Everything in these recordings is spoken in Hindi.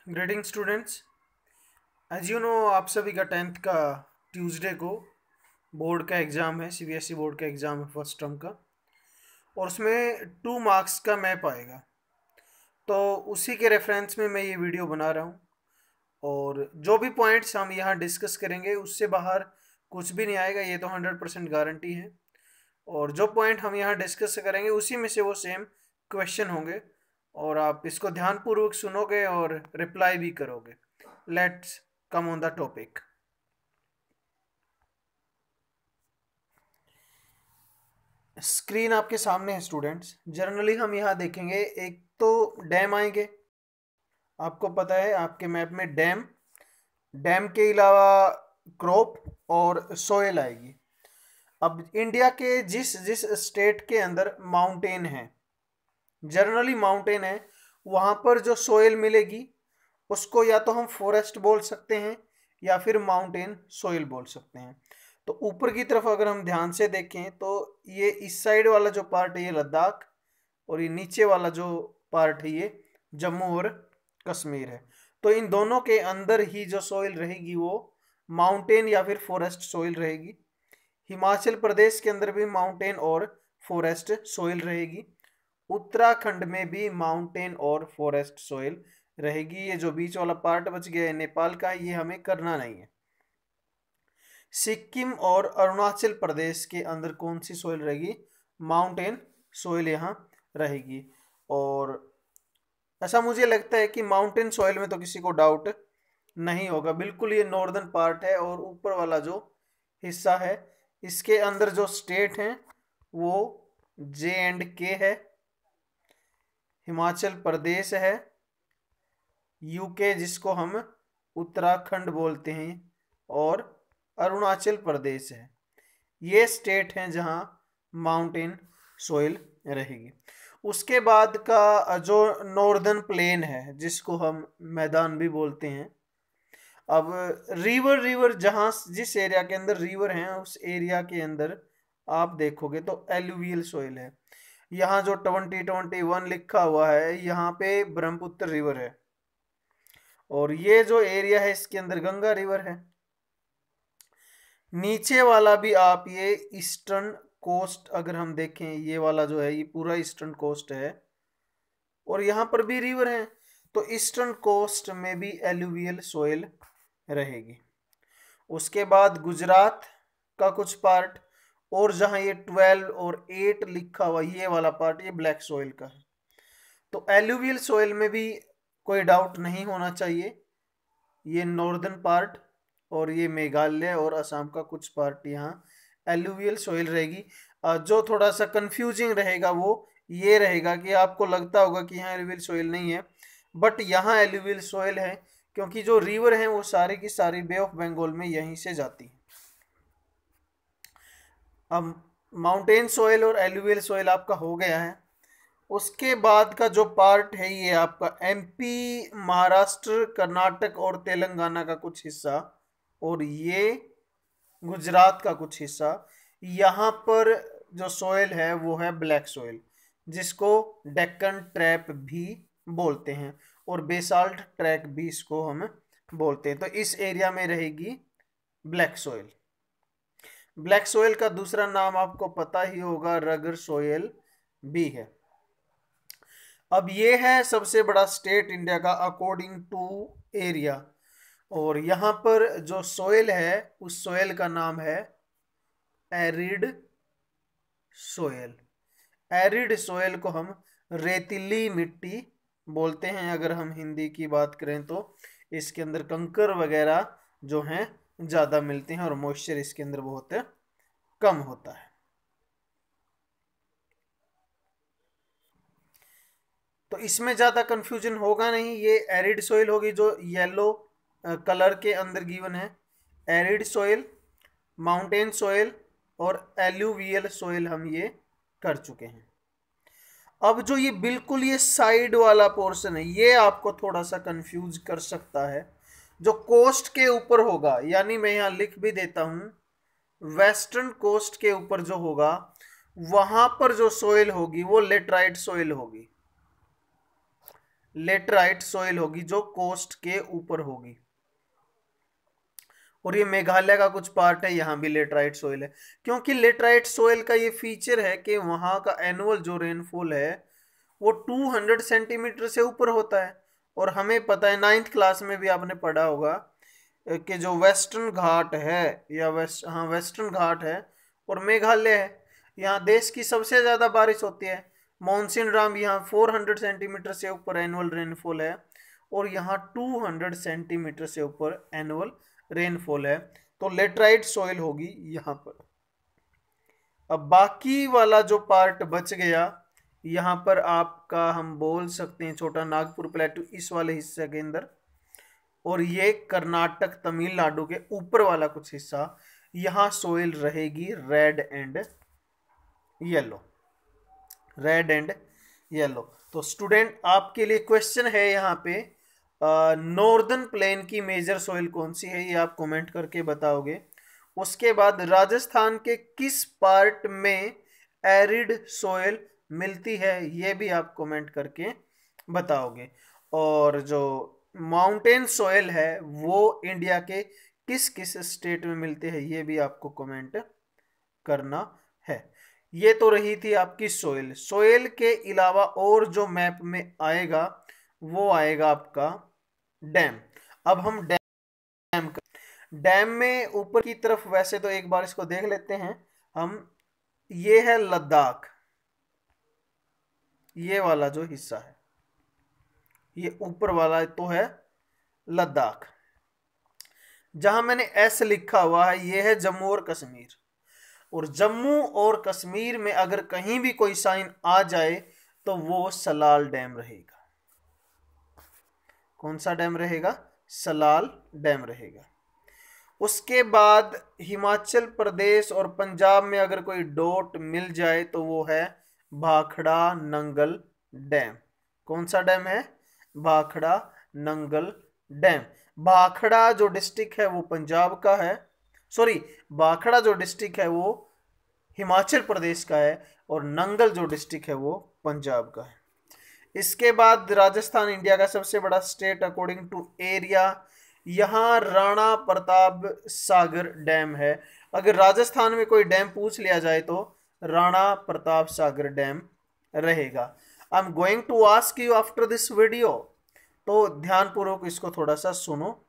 Grading students, as you know आप सभी का 10th का ट्यूसडे को बोर्ड का एग्ज़ाम है। सीबीएसई बोर्ड का एग्ज़ाम है फर्स्ट टर्म का, और उसमें 2 मार्क्स का मैप आएगा। तो उसी के रेफरेंस में मैं ये वीडियो बना रहा हूँ, और जो भी पॉइंट्स हम यहाँ डिस्कस करेंगे उससे बाहर कुछ भी नहीं आएगा, ये तो 100% गारंटी है। और जो पॉइंट हम यहाँ डिस्कस करेंगे उसी में से वो सेम क्वेश्चन होंगे, और आप इसको ध्यानपूर्वक सुनोगे और रिप्लाई भी करोगे। Let's come on the topic. Screen आपके सामने है स्टूडेंट्स। जनरली हम यहाँ देखेंगे, एक तो डैम आएंगे। आपको पता है आपके मैप में डैम डैम के अलावा क्रॉप और सोयल आएगी। अब इंडिया के जिस जिस स्टेट के अंदर माउंटेन है, जनरली माउंटेन है, वहाँ पर जो सोयल मिलेगी उसको या तो हम फॉरेस्ट बोल सकते हैं या फिर माउंटेन सोइल बोल सकते हैं। तो ऊपर की तरफ अगर हम ध्यान से देखें तो ये इस साइड वाला जो पार्ट है ये लद्दाख, और ये नीचे वाला जो पार्ट है ये जम्मू और कश्मीर है। तो इन दोनों के अंदर ही जो सोइल रहेगी वो माउंटेन या फिर फॉरेस्ट सोइल रहेगी। हिमाचल प्रदेश के अंदर भी माउंटेन और फॉरेस्ट सोइल रहेगी। उत्तराखंड में भी माउंटेन और फॉरेस्ट सोइल रहेगी। ये जो बीच वाला पार्ट बच गया है नेपाल का, ये हमें करना नहीं है। सिक्किम और अरुणाचल प्रदेश के अंदर कौन सी सोइल रहेगी? माउंटेन सोइल यहाँ रहेगी। और ऐसा मुझे लगता है कि माउंटेन सोइल में तो किसी को डाउट नहीं होगा। बिल्कुल ये नॉर्दर्न पार्ट है, और ऊपर वाला जो हिस्सा है इसके अंदर जो स्टेट हैं वो J&K है, हिमाचल प्रदेश है, यूके जिसको हम उत्तराखंड बोलते हैं, और अरुणाचल प्रदेश है। ये स्टेट हैं जहां माउंटेन सोइल रहेगी। उसके बाद का जो नॉर्दर्न प्लेन है जिसको हम मैदान भी बोलते हैं। अब रिवर जहां जिस एरिया के अंदर रिवर हैं उस एरिया के अंदर आप देखोगे तो एलुवियल सोइल है। यहाँ जो 2021 लिखा हुआ है यहाँ पे ब्रह्मपुत्र रिवर है, और ये जो एरिया है इसके अंदर गंगा रिवर है। नीचे वाला भी आप ये ईस्टर्न कोस्ट अगर हम देखें, ये वाला जो है ये पूरा ईस्टर्न कोस्ट है, और यहाँ पर भी रिवर है। तो ईस्टर्न कोस्ट में भी एलुवियल सोइल रहेगी। उसके बाद गुजरात का कुछ पार्ट, और जहाँ ये 12 और 8 लिखा हुआ ये वाला पार्ट ये ब्लैक सोइल का है। तो एलुवियल सोइल में भी कोई डाउट नहीं होना चाहिए। ये नॉर्दर्न पार्ट और ये मेघालय और असम का कुछ पार्ट यहाँ एलुवियल सोइल रहेगी। जो थोड़ा सा कंफ्यूजिंग रहेगा वो ये रहेगा कि आपको लगता होगा कि यहाँ एलुवियल सोइल नहीं है, बट यहाँ एलुवियल सोइल है, क्योंकि जो रिवर हैं वो सारी की सारी बे ऑफ बंगाल में यहीं से जाती है। अब माउंटेन सोइल और एलुवियल सोइल आपका हो गया है। उसके बाद का जो पार्ट है ये आपका एमपी, महाराष्ट्र, कर्नाटक और तेलंगाना का कुछ हिस्सा, और ये गुजरात का कुछ हिस्सा। यहाँ पर जो सोइल है वो है ब्लैक सोइल, जिसको डेक्कन ट्रैप भी बोलते हैं, और बेसाल्ट ट्रैक भी इसको हम बोलते हैं। तो इस एरिया में रहेगी ब्लैक सोइल। ब्लैक सोइल का दूसरा नाम आपको पता ही होगा, रगर सोइल भी है। अब ये है सबसे बड़ा स्टेट इंडिया का अकॉर्डिंग टू एरिया, और यहाँ पर जो सोइल है उस सोइल का नाम है एरिड सोइल। एरिड सोइल को हम रेतीली मिट्टी बोलते हैं। अगर हम हिंदी की बात करें तो इसके अंदर कंकर वगैरह जो हैं ज़्यादा मिलते हैं, और मॉइस्चर इसके अंदर बहुत कम होता है। तो इसमें ज़्यादा कंफ्यूजन होगा नहीं। ये एरिड सोइल होगी जो येलो कलर के अंदर गिवन है। एरिड सोइल, माउंटेन सोइल और एलुवियल सोइल हम ये कर चुके हैं। अब जो ये बिल्कुल ये साइड वाला पोर्शन है ये आपको थोड़ा सा कंफ्यूज कर सकता है। जो कोस्ट के ऊपर होगा, यानी मैं यहाँ लिख भी देता हूँ, वेस्टर्न कोस्ट के ऊपर जो होगा वहां पर जो सोइल होगी वो लेटराइट सोइल होगी। लेटराइट सॉइल होगी जो कोस्ट के ऊपर होगी। और ये मेघालय का कुछ पार्ट है, यहाँ भी लेटराइट सॉइल है, क्योंकि लेटराइट सॉइल का ये फीचर है कि वहाँ का एनुअल जो रेनफॉल है वो 200 सेंटीमीटर से ऊपर होता है। और हमें पता है 9th क्लास में भी आपने पढ़ा होगा कि जो वेस्टर्न घाट है या वेस्टर्न घाट है और मेघालय है, यहाँ देश की सबसे ज़्यादा बारिश होती है। मानसून राम यहाँ 400 सेंटीमीटर से ऊपर एनुअल रेनफॉल है और यहाँ 200 सेंटीमीटर से ऊपर एनुअल रेनफॉल है। तो लेटराइट सॉइल होगी यहाँ पर। अब बाकी वाला जो पार्ट बच गया, यहाँ पर आपका हम बोल सकते हैं छोटा नागपुर प्लेटू इस वाले हिस्से के अंदर, और ये कर्नाटक तमिलनाडु के ऊपर वाला कुछ हिस्सा, यहाँ सोइल रहेगी red and yellow, red and yellow. तो स्टूडेंट आपके लिए क्वेश्चन है यहाँ पे, नॉर्दर्न प्लेन की मेजर सोइल कौन सी है, ये आप कमेंट करके बताओगे। उसके बाद राजस्थान के किस पार्ट में एरिड सोइल मिलती है, ये भी आप कमेंट करके बताओगे। और जो माउंटेन सोइल है वो इंडिया के किस किस स्टेट में मिलते हैं, ये भी आपको कमेंट करना है। ये तो रही थी आपकी सोइल। सोइल के अलावा और जो मैप में आएगा वो आएगा आपका डैम। अब हम डैम में ऊपर की तरफ, वैसे तो एक बार इसको देख लेते हैं हम। ये है लद्दाख, ये वाला जो हिस्सा है, ये ऊपर वाला तो है लद्दाख। जहां मैंने एस लिखा हुआ है ये है जम्मू और कश्मीर। और जम्मू और कश्मीर में अगर कहीं भी कोई साइन आ जाए तो वो सलाल डैम रहेगा। कौन सा डैम रहेगा? सलाल डैम रहेगा। उसके बाद हिमाचल प्रदेश और पंजाब में अगर कोई डॉट मिल जाए तो वो है भाखड़ा नंगल डैम। कौन सा डैम है? भाखड़ा नंगल डैम। भाखड़ा जो डिस्ट्रिक्ट है वो पंजाब का है, सॉरी, भाखड़ा जो डिस्ट्रिक्ट है वो हिमाचल प्रदेश का है और नंगल जो डिस्ट्रिक्ट है वो पंजाब का है। इसके बाद राजस्थान इंडिया का सबसे बड़ा स्टेट अकॉर्डिंग टू एरिया। यहाँ राणा प्रताप सागर डैम है। अगर राजस्थान में कोई डैम पूछ लिया जाए तो राणा प्रताप सागर डैम रहेगा। I am going to ask you after this video, तो ध्यानपूर्वक इसको थोड़ा सा सुनो।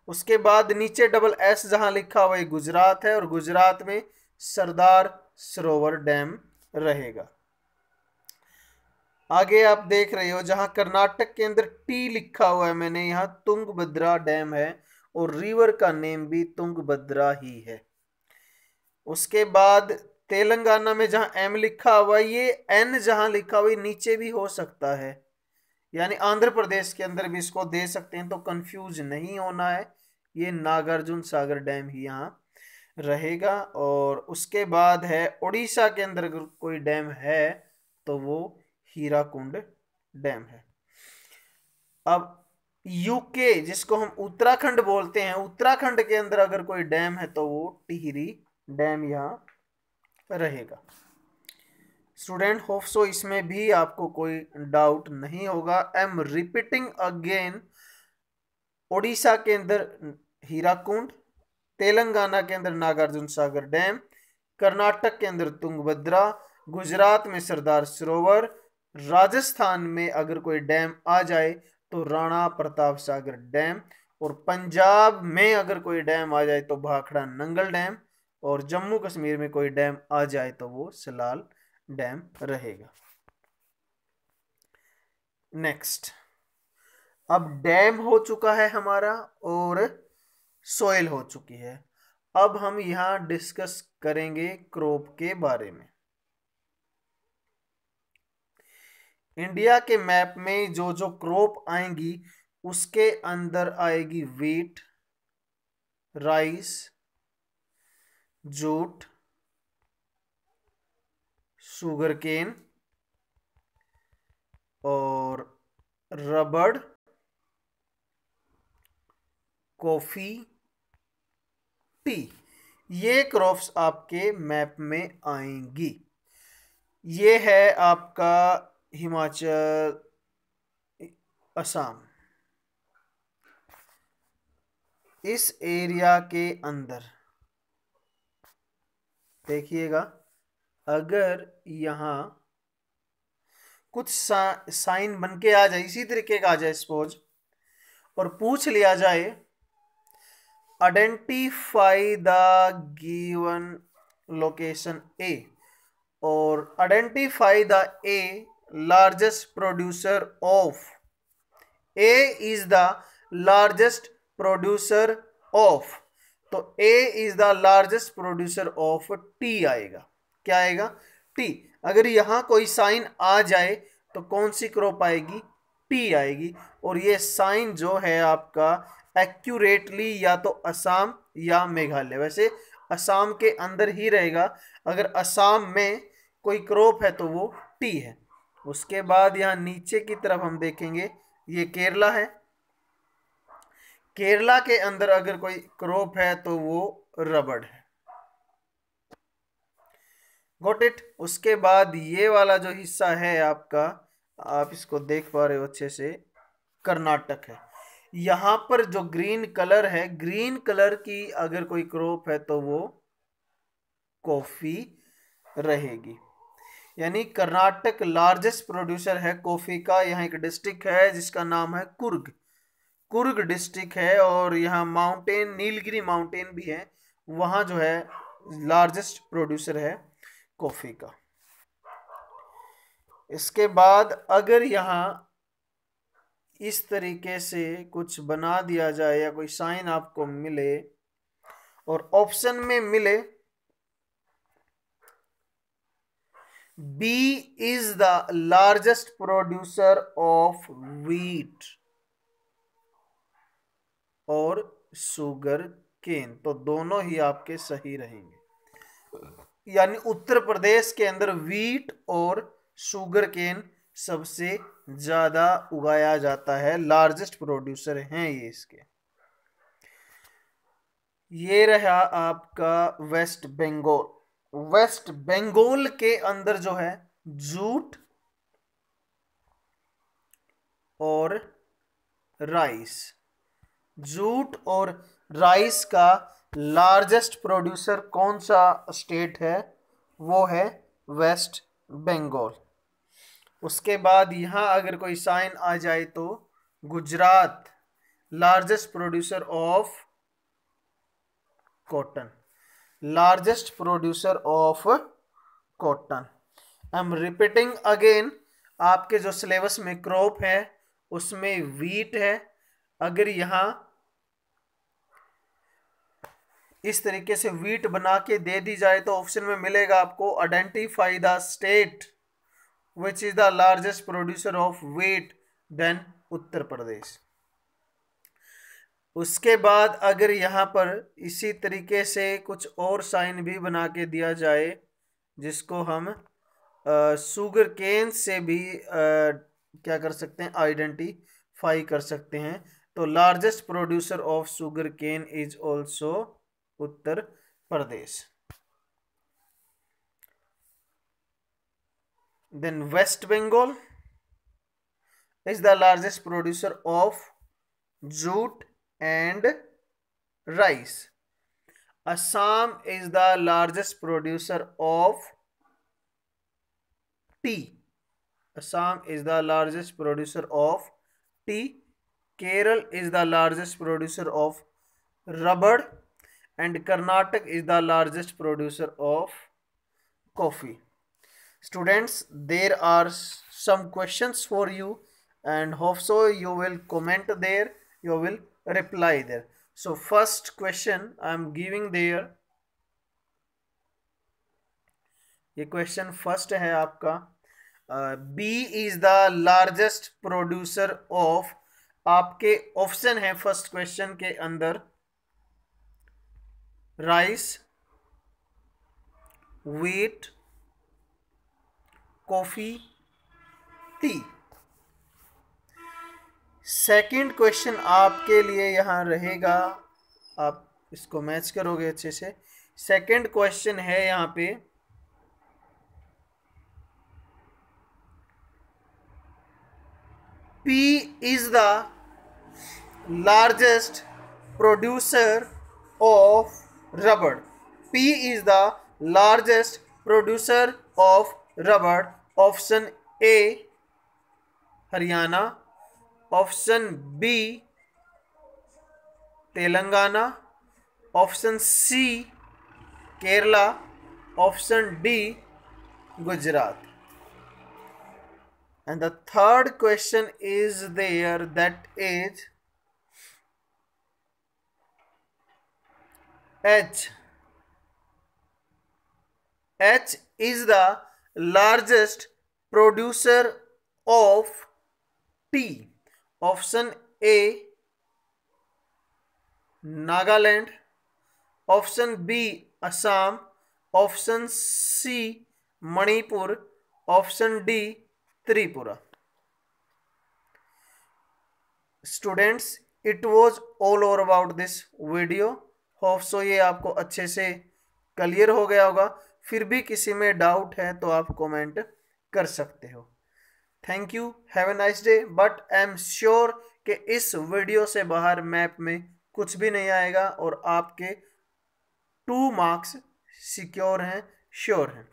उसके बाद नीचे डबल एस जहां लिखा हुआ है गुजरात है और गुजरात में सरदार सरोवर डैम रहेगा। आगे आप देख रहे हो जहां कर्नाटक के अंदर टी लिखा हुआ है मैंने, यहाँ तुंगभद्रा डैम है और रिवर का नेम भी तुंगभद्रा ही है। उसके बाद तेलंगाना में जहां एम लिखा हुआ है, ये एन जहां लिखा हुआ है नीचे भी हो सकता है, यानी आंध्र प्रदेश के अंदर भी इसको दे सकते हैं, तो कंफ्यूज नहीं होना है। ये नागार्जुन सागर डैम ही यहाँ रहेगा। और उसके बाद है उड़ीसा के अंदर अगर कोई डैम है तो वो हीराकुंड डैम है। अब यूके जिसको हम उत्तराखंड बोलते हैं, उत्तराखंड के अंदर अगर कोई डैम है तो वो टिहरी डैम यहाँ रहेगा। स्टूडेंट होप सो इसमें भी आपको कोई डाउट नहीं होगा। I am repeating again, Odisha के अंदर हीराकुंड, तेलंगाना के अंदर नागार्जुन सागर डैम, कर्नाटक के अंदर तुंगभद्रा, गुजरात में सरदार सरोवर, राजस्थान में अगर कोई डैम आ जाए तो राणा प्रताप सागर डैम, और पंजाब में अगर कोई डैम आ जाए तो भाखड़ा नंगल डैम, और जम्मू कश्मीर में कोई डैम आ जाए तो वो सलाल डैम रहेगा। नेक्स्ट, अब डैम हो चुका है हमारा और सोइल हो चुकी है। अब हम यहां डिस्कस करेंगे क्रॉप के बारे में। इंडिया के मैप में जो जो क्रॉप आएंगी उसके अंदर आएगी wheat, rice, jute, sugar cane और रबड़, कॉफी, टी। ये क्रॉप्स आपके मैप में आएंगी। ये है आपका हिमाचल, असम। इस एरिया के अंदर देखिएगा, अगर यहां कुछ साइन बन के आ जाए, इसी तरीके का आ जाए सपोज, और पूछ लिया जाए identify the given location A, और identify the A largest producer of, A is the largest producer of, तो A is the largest producer of T आएगा। क्या आएगा? टी। अगर यहां कोई साइन आ जाए तो कौन सी क्रॉप आएगी? टी आएगी। और ये साइन जो है आपका एक्यूरेटली या तो असम या मेघालय, वैसे असम के अंदर ही रहेगा। अगर असम में कोई क्रॉप है तो वो टी है। उसके बाद यहाँ नीचे की तरफ हम देखेंगे, ये केरला है। केरला के अंदर अगर कोई क्रॉप है तो वो रबड़ है। Got it. उसके बाद ये वाला जो हिस्सा है आपका, आप इसको देख पा रहे हो अच्छे से, कर्नाटक है। यहां पर जो ग्रीन कलर है, ग्रीन कलर की अगर कोई क्रॉप है तो वो कॉफी रहेगी। यानी कर्नाटक लार्जेस्ट प्रोड्यूसर है कॉफी का। यहाँ एक डिस्ट्रिक्ट है जिसका नाम है कुर्ग, कुर्ग डिस्ट्रिक्ट है, और यहाँ माउंटेन, नीलगिरी माउंटेन भी है, वहाँ जो है लार्जेस्ट प्रोड्यूसर है कॉफ़ी का। इसके बाद अगर यहाँ इस तरीके से कुछ बना दिया जाए या कोई साइन आपको मिले और ऑप्शन में मिले B is the largest producer of wheat और शुगर केन, तो दोनों ही आपके सही रहेंगे। यानी उत्तर प्रदेश के अंदर व्हीट और शुगर केन सबसे ज्यादा उगाया जाता है, लार्जेस्ट प्रोड्यूसर हैं ये इसके। ये रहा आपका वेस्ट बंगाल। वेस्ट बंगाल के अंदर जो है जूट और राइस, जूट और राइस का लार्जेस्ट प्रोड्यूसर कौन सा स्टेट है? वो है वेस्ट बंगाल। उसके बाद यहाँ अगर कोई साइन आ जाए तो Gujarat, largest producer of cotton, largest producer of cotton. I am repeating again, आपके जो सिलेबस में क्रॉप है उसमें व्हीट है। अगर यहाँ इस तरीके से व्हीट बना के दे दी जाए तो ऑप्शन में मिलेगा आपको identify the state which is the largest producer of wheat, then Uttar Pradesh. उसके बाद अगर यहाँ पर इसी तरीके से कुछ और साइन भी बना के दिया जाए जिसको हम शुगर केन से भी क्या कर सकते हैं, आइडेंटिफाई कर सकते हैं, तो largest producer of sugar cane is also Uttar Pradesh. Then West Bengal is the largest producer of jute and rice. Assam is the largest producer of tea. Assam is the largest producer of tea. Kerala is the largest producer of rubber, and Karnataka is the largest producer of coffee. Students, there are some questions for you, and hope so you will comment there, you will reply there. So first question I am giving there, ये क्वेश्चन फर्स्ट है आपका, B is the largest producer of, आपके ऑप्शन है फर्स्ट क्वेश्चन के अंदर rice, wheat, coffee, tea. Second question आपके लिए यहां रहेगा, आप इसको मैच करोगे अच्छे से। सेकंड क्वेश्चन है यहां पे, P is the largest producer of rubber. P is the largest producer of rubber. Option A Haryana, option B Telangana, option C Kerala, option D Gujarat. And the third question is there, that is H. H is the largest producer of tea. Option A Nagaland, option B Assam, option C Manipur, option D Tripura. Students, it was all over about this video. Hope so ये आपको अच्छे से क्लियर हो गया होगा. फिर भी किसी में डाउट है तो आप कमेंट कर सकते हो. Thank you, have a nice day. But I am sure कि इस वीडियो से बाहर मैप में कुछ भी नहीं आएगा और आपके 2 मार्क्स सिक्योर हैं, श्योर हैं.